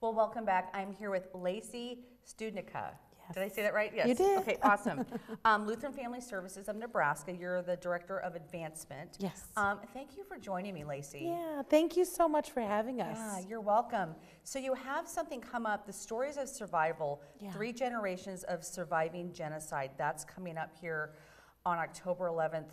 Well, welcome back. I'm here with Lacey Studnicka. Yes. Did I say that right? Yes. You did. Okay, awesome. Lutheran Family Services of Nebraska. You're the Director of Advancement. Yes. Thank you for joining me, Lacey. Yeah, thank you so much for having us. Yeah, you're welcome. So you have something come up, the Stories of Survival, 3 Generations of Surviving Genocide. That's coming up here on October 11th.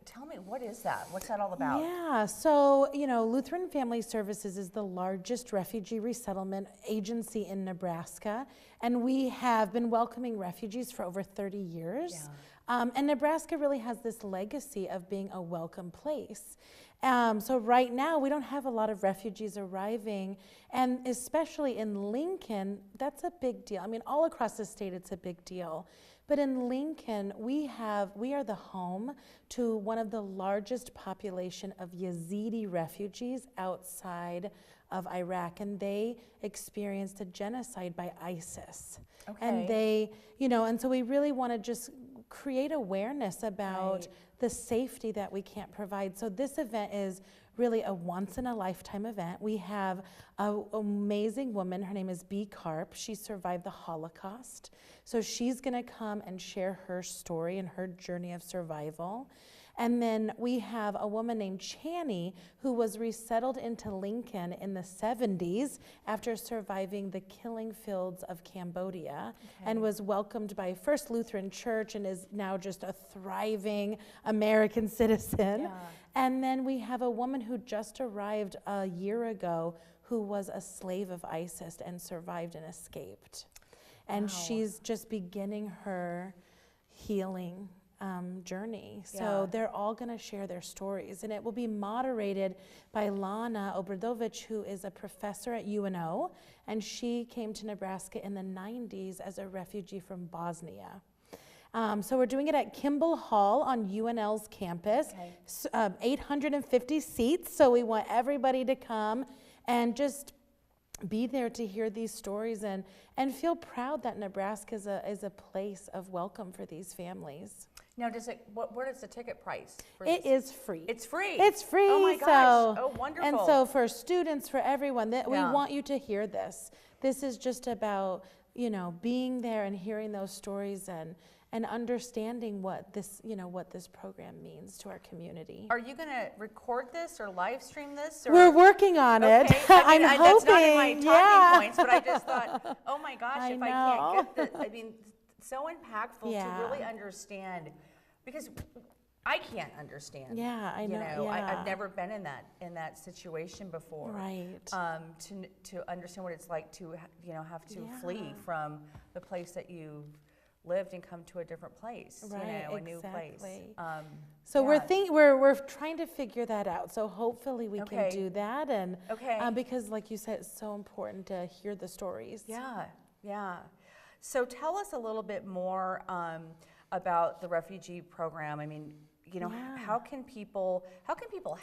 Tell me, what is that? What's that all about? Yeah, so, Lutheran Family Services is the largest refugee resettlement agency in Nebraska, and we have been welcoming refugees for over 30 years. Yeah. And Nebraska really has this legacy of being a welcome place. So right now, we don't have a lot of refugees arriving, and especially in Lincoln, that's a big deal. I mean, all across the state, it's a big deal. But in Lincoln, we are the home to one of the largest population of Yazidi refugees outside of Iraq, and they experienced a genocide by ISIS. Okay. And and so we really want to just create awareness about the safety that we can't provide. So this event is really a once-in-a-lifetime event. We have an amazing woman, her name is B. Karp. She survived the Holocaust. So she's gonna come and share her story and her journey of survival. And then we have a woman named Chani who was resettled into Lincoln in the 70s after surviving the killing fields of Cambodia, and was welcomed by First Lutheran Church and is now just a thriving American citizen. Yeah. And then we have a woman who just arrived a year ago who was a slave of ISIS and survived and escaped. And she's just beginning her healing journey. So they're all going to share their stories, and it will be moderated by Lana Obradovich, who is a professor at UNO, and she came to Nebraska in the 90s as a refugee from Bosnia. So we're doing it at Kimball Hall on UNL's campus, 850 seats, so we want everybody to come and just be there to hear these stories and feel proud that Nebraska is a place of welcome for these families. Now, what is the ticket price for this? It is free. It's free? It's free. Oh my gosh, oh wonderful. And so for students, for everyone, we want you to hear this. This is just about, being there and hearing those stories and understanding what this program means to our community. Are you going to record this or live stream this? Or? We're working on it. I mean, I'm hoping. That's not in my talking points, but I just thought, oh my gosh, I can't get this. I mean, so impactful to really understand, because I can't understand. Yeah, I know. I've never been in that situation before. Right. To understand what it's like to have to flee from the place that you've lived and come to a different place, a new place. So we're trying to figure that out. So hopefully we can do that, and because like you said, it's so important to hear the stories. Yeah. So tell us a little bit more about the refugee program. I mean, how can people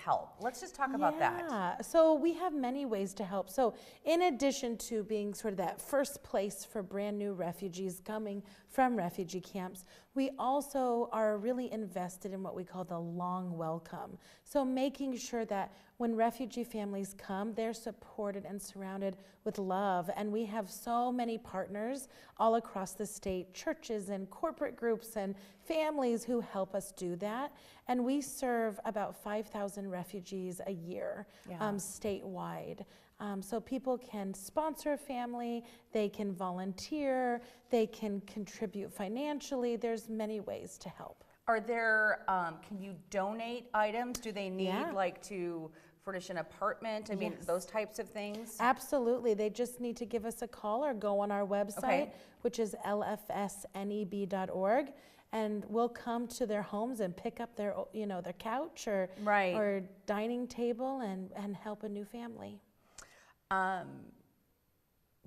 help? Let's just talk about that. Yeah, so we have many ways to help. So in addition to being sort of that first place for brand new refugees coming from refugee camps, we also are really invested in what we call the long welcome. So making sure that when refugee families come, they're supported and surrounded with love. And we have so many partners all across the state, churches and corporate groups and families who help us do that. And we serve about 5,000 refugees a year statewide. So people can sponsor a family, they can volunteer, they can contribute financially. There's many ways to help. Are there, can you donate items? Do they need to furnish an apartment? I mean, those types of things? Absolutely. They just need to give us a call or go on our website, which is lfsneb.org. And we'll come to their homes and pick up their, their couch or dining table and help a new family.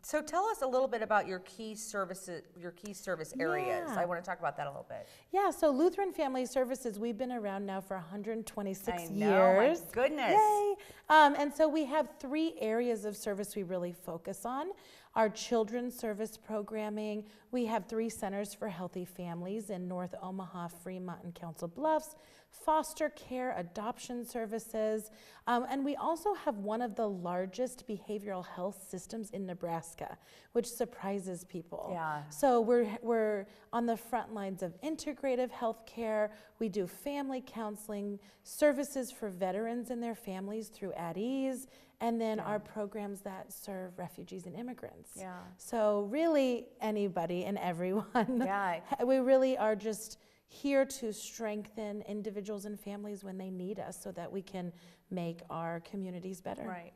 So tell us a little bit about your key service areas. I want to talk about that a little bit. Yeah, so Lutheran Family Services, we've been around now for 126 years. My goodness. Yay. And so we have 3 areas of service we really focus on. our children's service programming. We have 3 centers for healthy families in North Omaha, Fremont, and Council Bluffs, foster care, adoption services, and we also have one of the largest behavioral health systems in Nebraska, which surprises people. Yeah. So we're on the front lines of integrative health care. We do family counseling, services for veterans and their families through At Ease, and then our programs that serve refugees and immigrants. Yeah. So really anybody and everyone. Yeah. We really are just here to strengthen individuals and families when they need us so that we can make our communities better. Right.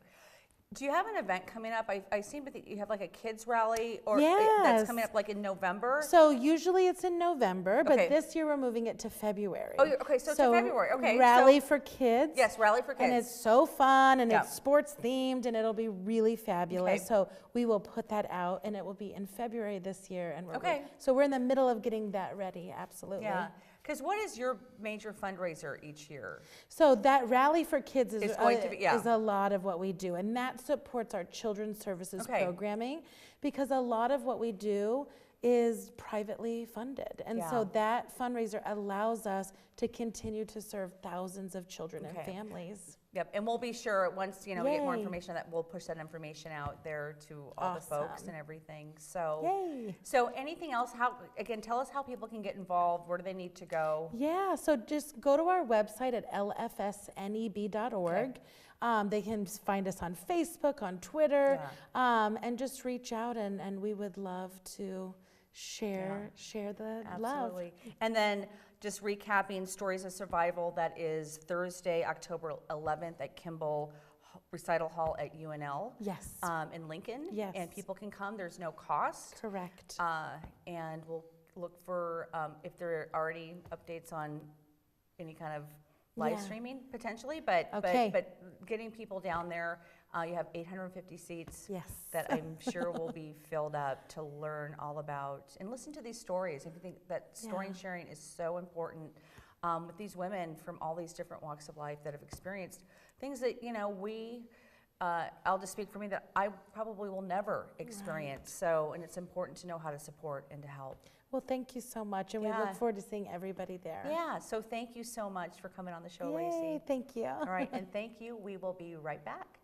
Do you have an event coming up? I seem to think you have like a kids rally or Yes. that's coming up like in November. So usually it's in November, but Okay. this year we're moving it to February. Oh, okay, so it's in February. Okay, Rally so- for kids. Yes, Rally for Kids. And it's so fun, and Yeah. it's sports themed, and it'll be really fabulous. Okay. So we will put that out, and it will be in February this year. And Okay. So we're in the middle of getting that ready. Absolutely. Yeah. Because what is your major fundraiser each year? So that Rally for Kids is, It's going to be- yeah. is a lot of what we do, and that supports our children's services Okay. programming, because a lot of what we do is privately funded. And so Yeah. that fundraiser allows us to continue to serve thousands of children and Okay. families. Yep, and we'll be sure once we get more Yay. information that we'll push that information out there to all the folks Awesome. and everything. So, Yay. so anything else? Tell us how people can get involved. Where do they need to go? Yeah, so just go to our website at lfsneb.org. They can find us on Facebook, on Twitter, and just reach out, and we would love to share the love. Absolutely. And then just recapping Stories of Survival, that is Thursday, October 11th at Kimball Recital Hall at UNL. Yes. In Lincoln. Yes. And people can come. There's no cost. Correct. And we'll look for if there are already updates on any kind of live Yeah. streaming potentially, but Okay. but getting people down there. You have 850 seats Yes. that I'm sure will be filled up to learn all about and listen to these stories. If you think that story and sharing is so important with these women from all these different walks of life that have experienced things that I'll just speak for me, that I probably will never experience. So, and it's important to know how to support and to help. Well, thank you so much, and we Yeah. look forward to seeing everybody there. Yeah, so thank you so much for coming on the show, Yay, Lacey. thank you. All right, and thank you. We will be right back.